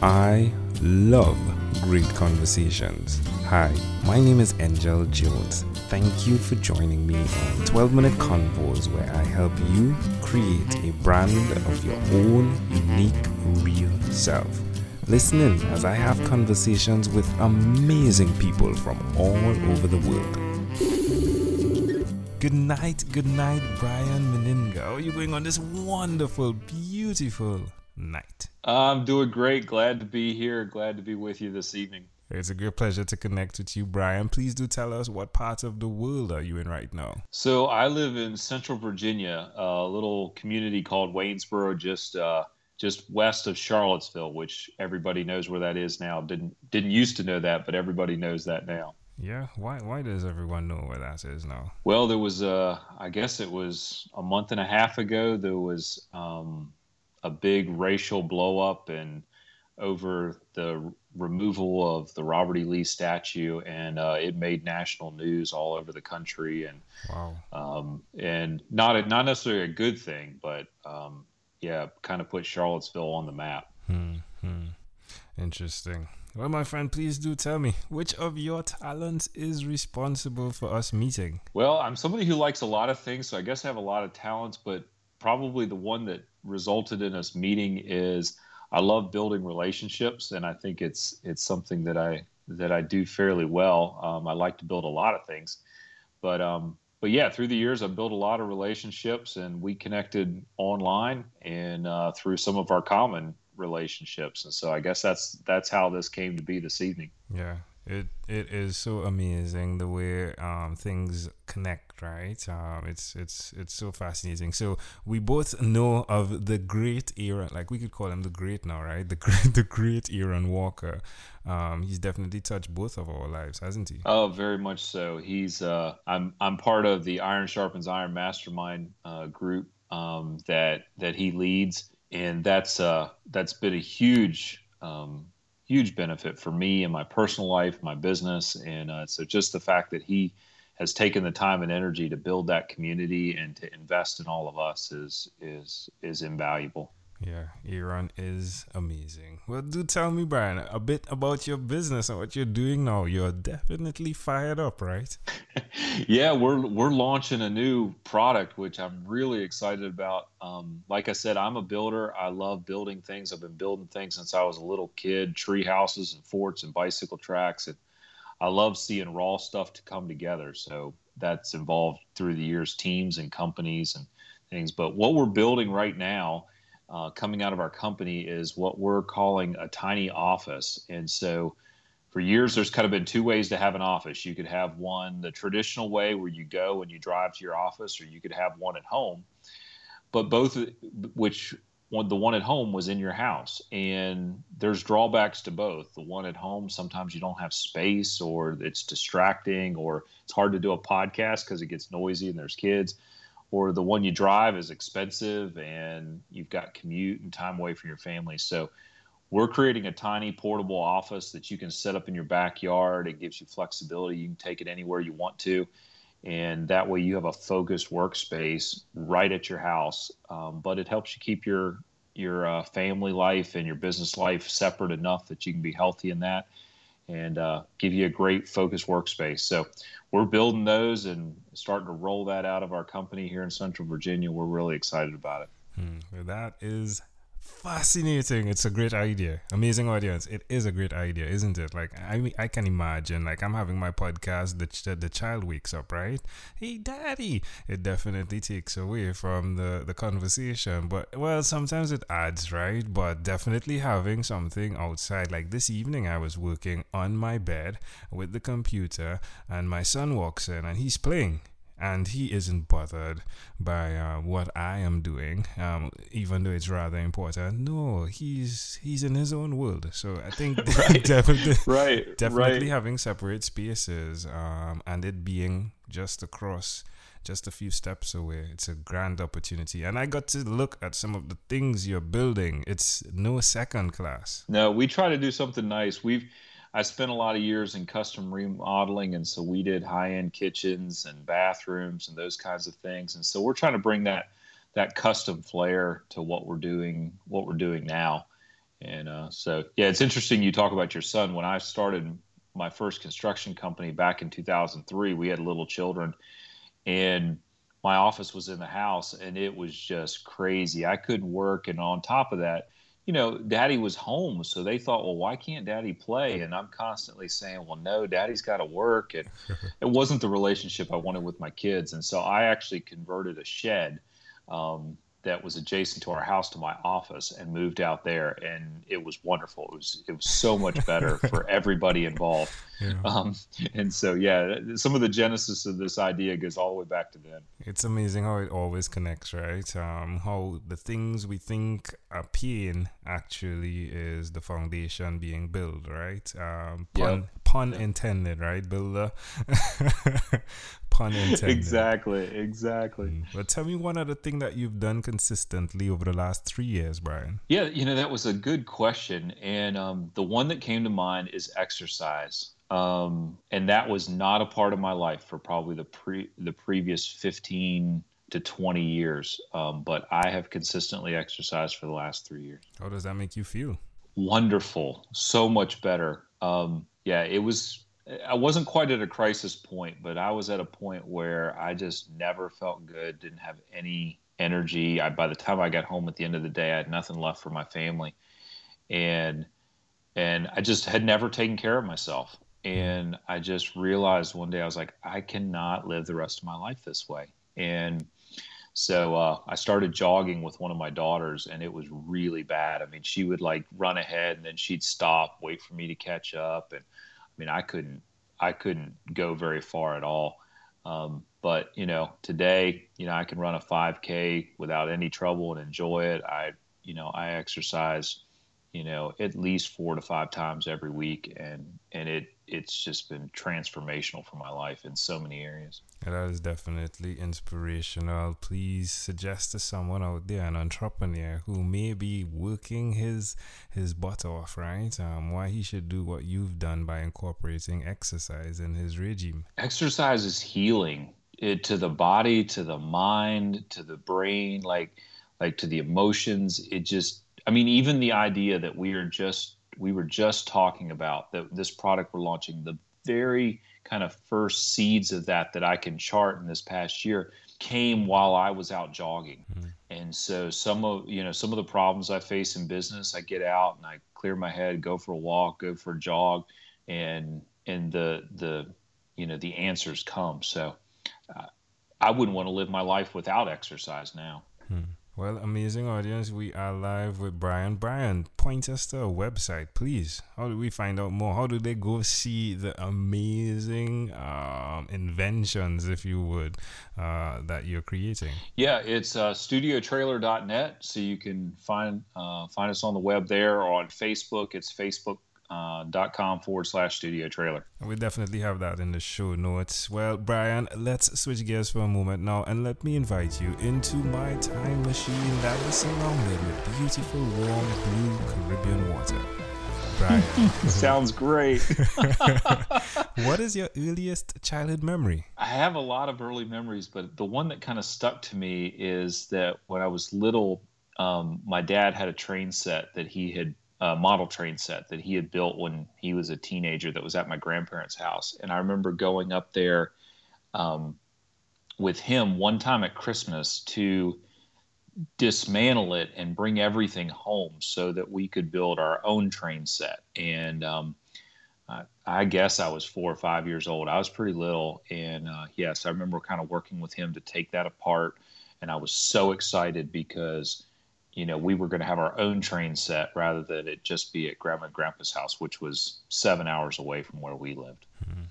I love great conversations. Hi, my name is Angel Jones. Thank you for joining me on 12-minute convos where I help you create a brand of your own unique, real self. Listen in as I have conversations with amazing people from all over the world. Good night, Brian Meninga. How are you going on this wonderful, beautiful night? I'm doing great. Glad to be here. Glad to be with you this evening. It's a great pleasure to connect with you, Brian. Please do tell us, what part of the world are you in right now? So I live in Central Virginia, a little community called Waynesboro, just west of Charlottesville, which everybody knows where that is now. Didn't used to know that, but everybody knows that now. Yeah, why does everyone know where that is now? Well, there was I guess it was a month and a half ago. There was a big racial blow up and over the removal of the Robert E. Lee statue, and it made national news all over the country, and Wow. not necessarily a good thing, but yeah, kind of put Charlottesville on the map. Interesting. Well, my friend, please do tell me, which of your talents is responsible for us meeting? Well, I'm somebody who likes a lot of things, so I guess I have a lot of talents, but probably the one that resulted in us meeting is I love building relationships, and I think it's something that I do fairly well. I like to build a lot of things, but yeah, through the years I've built a lot of relationships, and we connected online and through some of our common relationships, and so I guess that's how this came to be this evening. Yeah, it is so amazing the way things connect, right? It's so fascinating. So we both know of the great Aaron, like we could call him the great now, right? The great Aaron Walker. He's definitely touched both of our lives, hasn't he? Oh, very much so. He's I'm part of the Iron Sharpens Iron Mastermind group that he leads, and that's been a huge benefit for me in my personal life, my business, and so just the fact that he has taken the time and energy to build that community and to invest in all of us is invaluable. Yeah, Aaron is amazing. Well, do tell me, Brian, a bit about your business and what you're doing now. You're definitely fired up, right? Yeah, we're launching a new product, which I'm really excited about. Like I said, I'm a builder. I love building things. I've been building things since I was a little kid, tree houses and forts and bicycle tracks. And I love seeing raw stuff to come together. So that's involved through the years, teams and companies and things. But what we're building right now, coming out of our company, is what we're calling a tiny office. And so for years, there's kind of been two ways to have an office. You could have one the traditional way where you go and you drive to your office, or you could have one at home. But both, which one, the one at home was in your house. And there's drawbacks to both. The one at home, sometimes you don't have space, or it's distracting, or it's hard to do a podcast because it gets noisy and there's kids. Or the one you drive is expensive and you've got commute and time away from your family. So we're creating a tiny portable office that you can set up in your backyard. It gives you flexibility. You can take it anywhere you want to. And that way you have a focused workspace right at your house. But it helps you keep your family life and your business life separate enough that you can be healthy in that, and give you a great focused workspace. So we're building those and starting to roll that out of our company here in Central Virginia. We're really excited about it. Well, that is fascinating. It's a great idea. Amazing audience. It is a great idea, isn't it? Like I can imagine, like I'm having my podcast, the child wakes up, right? Hey, daddy. It definitely takes away from the conversation, but well, sometimes it adds, right? But definitely having something outside. Like this evening, I was working on my bed with the computer, and my son walks in and he's playing. And he isn't bothered by what I am doing, even though it's rather important. No, he's in his own world. So I think Right, definitely, right. having separate spaces, and it being just across, just a few steps away, it's a grand opportunity. And I got to look at some of the things you're building. It's no second class. No, we try to do something nice. I spent a lot of years in custom remodeling, and so we did high-end kitchens and bathrooms and those kinds of things. And so we're trying to bring that custom flair to what we're doing now. And so, yeah, it's interesting you talk about your son. When I started my first construction company back in 2003, we had little children, and my office was in the house, and it was just crazy. I couldn't work. And on top of that, daddy was home. So they thought, well, why can't daddy play? And I'm constantly saying, well, no, daddy's got to work. And it wasn't the relationship I wanted with my kids. And so I actually converted a shed that was adjacent to our house to my office and moved out there. And it was wonderful. It was so much better for everybody involved. Yeah. And so, yeah, some of the genesis of this idea goes all the way back to then. It's amazing how it always connects, right? How the things we think are pain actually is the foundation being built, right? Pun intended, right, builder? Pun intended. Exactly. But tell me one other thing that you've done consistently over the last 3 years, Brian. Yeah, that was a good question. And the one that came to mind is exercise. And that was not a part of my life for probably the previous 15 to 20 years. But I have consistently exercised for the last 3 years. How does that make you feel? Wonderful. So much better. I wasn't quite at a crisis point, but I was at a point where I just never felt good, didn't have any energy. By the time I got home at the end of the day, I had nothing left for my family. And I just had never taken care of myself. And I just realized one day, I was like, I cannot live the rest of my life this way. And so I started jogging with one of my daughters, and it was really bad. I mean, she would like run ahead and then she'd stop, wait for me to catch up. And I mean, I couldn't go very far at all. But today, I can run a 5K without any trouble and enjoy it. I exercise, at least 4 to 5 times every week, and it's just been transformational for my life in so many areas. That is definitely inspirational. Please suggest to someone out there, an entrepreneur who may be working his butt off, right? Why he should do what you've done by incorporating exercise in his regime. Exercise is healing to the body, to the mind, to the brain, like to the emotions. Even the idea that we were just talking about that this product we're launching, the very kind of first seeds of that I can chart in this past year came while I was out jogging. Mm-hmm. And so some of the problems I face in business, I get out and I clear my head, go for a walk, go for a jog, and the answers come. So I wouldn't want to live my life without exercise now. Well, amazing audience, we are live with Brian. Brian, point us to a website, please. How do we find out more? How do they go see the amazing inventions, if you would, that you're creating? Yeah, it's studiotrailer.net, so you can find us on the web there, or on Facebook. It's facebook.com/studio trailer. We definitely have that in the show notes. Well, Brian, let's switch gears for a moment now, and let me invite you into my time machine that is surrounded with beautiful, warm, blue Caribbean water. Brian. Sounds great. What is your earliest childhood memory? I have a lot of early memories, but the one that kind of stuck to me is that when I was little, my dad had a train set that he had model train set that he had built when he was a teenager that was at my grandparents' house. And I remember going up there with him one time at Christmas to dismantle it and bring everything home so that we could build our own train set. And I guess I was 4 or 5 years old. I was pretty little. And yes, I remember kind of working with him to take that apart. And I was so excited because we were going to have our own train set rather than it just be at Grandma and Grandpa's house, which was 7 hours away from where we lived. Mm-hmm.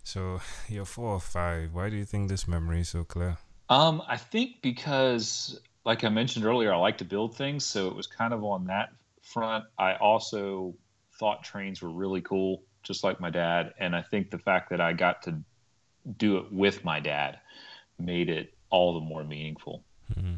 So you're 4 or 5. Why do you think this memory is so clear? I think because, like I mentioned earlier, I like to build things. So it was kind of on that front. I also thought trains were really cool, just like my dad. And I think the fact that I got to do it with my dad made it all the more meaningful. Mm-hmm.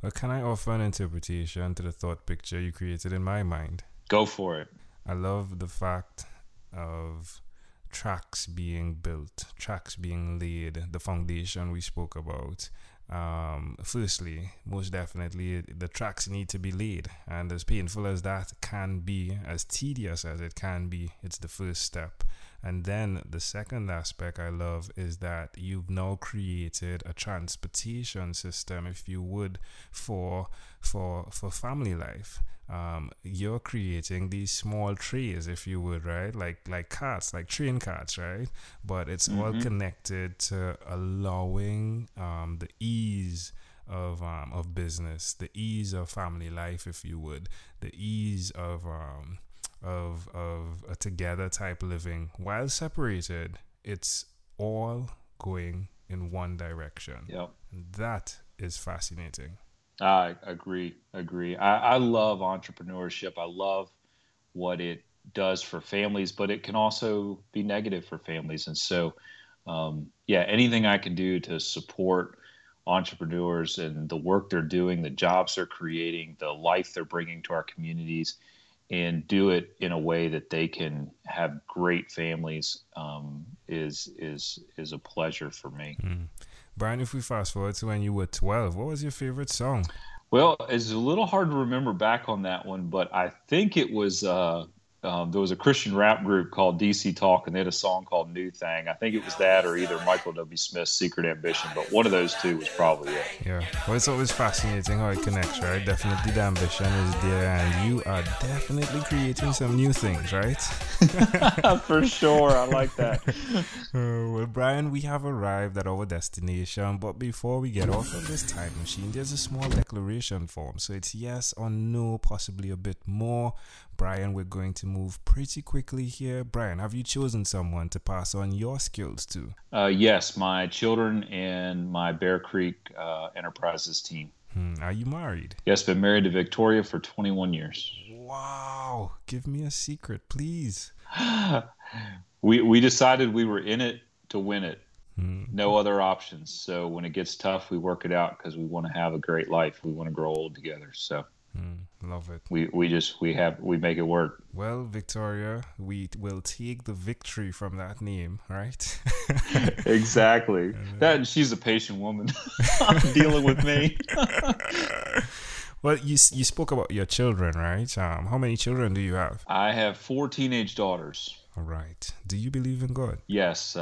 Well, can I offer an interpretation to the thought picture you created in my mind? Go for it. I love the fact of tracks being built, tracks being laid, the foundation we spoke about, Firstly, most definitely, the tracks need to be laid, and as painful as that can be, as tedious as it can be, it's the first step. And then the second aspect I love is that you've now created a transportation system, if you would, for family life. You're creating these small trays, if you would, right? Like carts, like train carts, right? But it's all connected to allowing the ease of business, the ease of family life, if you would, the ease of a together type living while separated. It's all going in one direction. Yep. And that is fascinating. I agree. I love entrepreneurship. I love what it does for families, but it can also be negative for families. And so, anything I can do to support entrepreneurs and the work they're doing, the jobs they're creating, the life they're bringing to our communities, and do it in a way that they can have great families, is a pleasure for me. Brian, if we fast forward to when you were 12, what was your favorite song? Well, it's a little hard to remember back on that one, but I think it was there was a Christian rap group called DC Talk, and they had a song called New Thing. I think it was that or either Michael W. Smith's Secret Ambition, but one of those two was probably it. Yeah, well, it's always fascinating how it connects, right? Definitely the ambition is there, and you are definitely creating some new things, right? For sure, I like that. Well, Brian, we have arrived at our destination, but before we get off of this time machine, there's a small declaration form. So it's yes or no, possibly a bit more. Brian, we're going to move pretty quickly here. Brian, have you chosen someone to pass on your skills to? Yes, my children and my Bear Creek Enterprises team. Are you married? Yes, been married to Victoria for 21 years. Wow. Give me a secret, please. We decided we were in it to win it. No other options. So when it gets tough, we work it out because we want to have a great life. We want to grow old together. So love it. We make it work. Well, Victoria, we will take the victory from that name, right? Exactly. That she's a patient woman dealing with me. Well, you spoke about your children, right? How many children do you have? I have 4 teenage daughters. All right. Do you believe in God? Yes.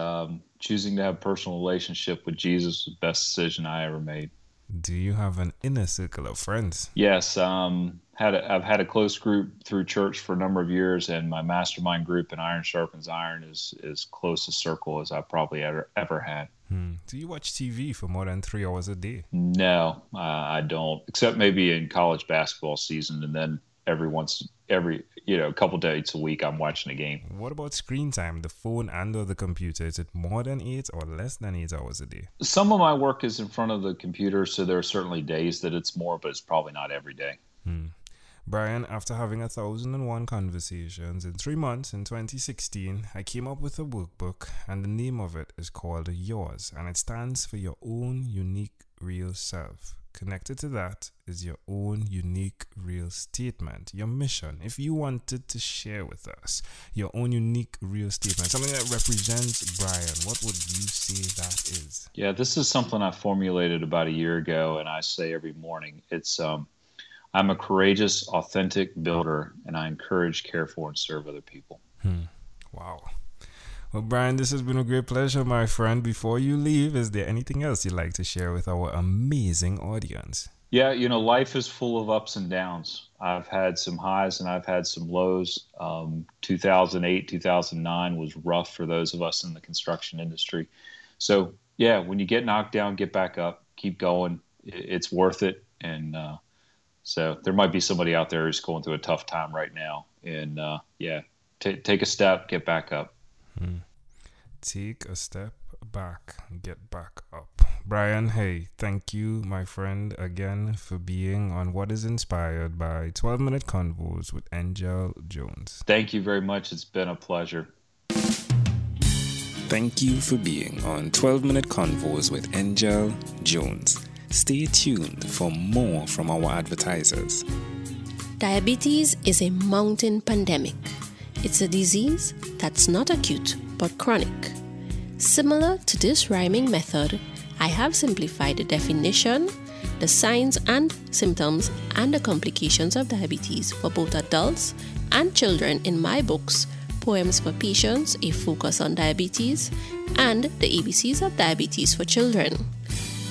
Choosing to have a personal relationship with Jesus was the best decision I ever made. Do you have an inner circle of friends? Yes. I've had a close group through church for a number of years, and my mastermind group in Iron Sharpens Iron is as close a circle as I probably ever had. Do you watch TV for more than 3 hours a day? No, I don't, except maybe in college basketball season, and then every couple days a week I'm watching a game. What about screen time, the phone and or the computer? Is it more than 8 or less than 8 hours a day? Some of my work is in front of the computer, so there are certainly days that it's more, but it's probably not every day. Brian, after having 1,001 conversations in 3 months in 2016, I came up with a workbook, and the name of it is called Yours, and it stands for your own unique real self. Connected to that is your own unique real statement, your mission. If you wanted to share with us your own unique real statement, something that represents Brian, what would you say that is? Yeah, this is something I formulated about a year ago, and I say every morning. It's I'm a courageous, authentic builder, and I encourage, care for, and serve other people. Wow. Well, Brian, this has been a great pleasure, my friend. Before you leave, is there anything else you'd like to share with our amazing audience? Yeah, life is full of ups and downs. I've had some highs and I've had some lows. 2008, 2009 was rough for those of us in the construction industry. So, yeah, when you get knocked down, get back up, keep going. It's worth it. And so there might be somebody out there who's going through a tough time right now. And, take a step, get back up. Take a step back and get back up. Brian, hey, thank you, my friend, again for being on what is inspired by 12-Minute Convos with Angel Jones. Thank you very much. It's been a pleasure. Thank you for being on 12-Minute Convos with Angel Jones. Stay tuned for more from our advertisers. Diabetes is a mountain pandemic. It's a disease that's not acute but chronic. Similar to this rhyming method, I have simplified the definition, the signs and symptoms, and the complications of diabetes for both adults and children in my books, Poems for Patients, A Focus on Diabetes, and The ABCs of Diabetes for Children.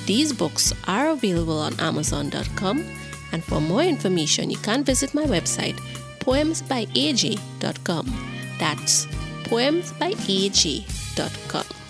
These books are available on Amazon.com, and for more information, you can visit my website, poemsbyaj.com. That's poemsbyaj.com.